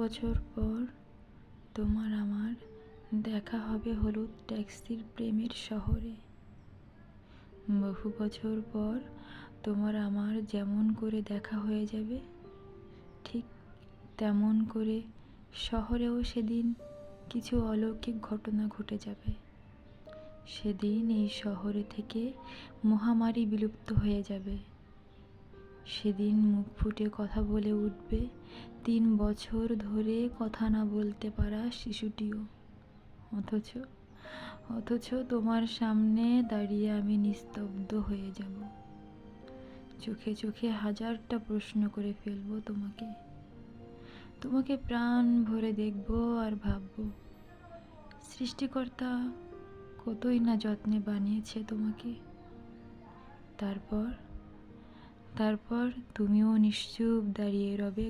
বছর পর তোমার আমার দেখা হবে হলুদ ট্যাক্সির প্রেমের শহরে। বহু বছর পর তোমার আমার যেমন করে দেখা হয়ে যাবে, ঠিক তেমন করে শহরেও সেদিন কিছু অলৌকিক ঘটনা ঘটে যাবে। সেদিন এই শহরে থেকে মহামারী বিলুপ্ত হয়ে যাবে। সেদিন মুখ ফুটে কথা বলে উঠবে 3 বছর ধরে কথা না বলতে পারা শিশুটিও। অথচ তোমার সামনে দাঁড়িয়ে আমি নিস্তব্ধ হয়ে যাব। চোখে চোখে হাজারটা প্রশ্ন করে ফেলবো তোমাকে প্রাণ ভরে দেখবো আর ভাববো, সৃষ্টিকর্তা কতই না যত্নে বানিয়েছে তোমাকে। তারপর তুমিও নিশ্চুপ দাঁড়িয়ে রবে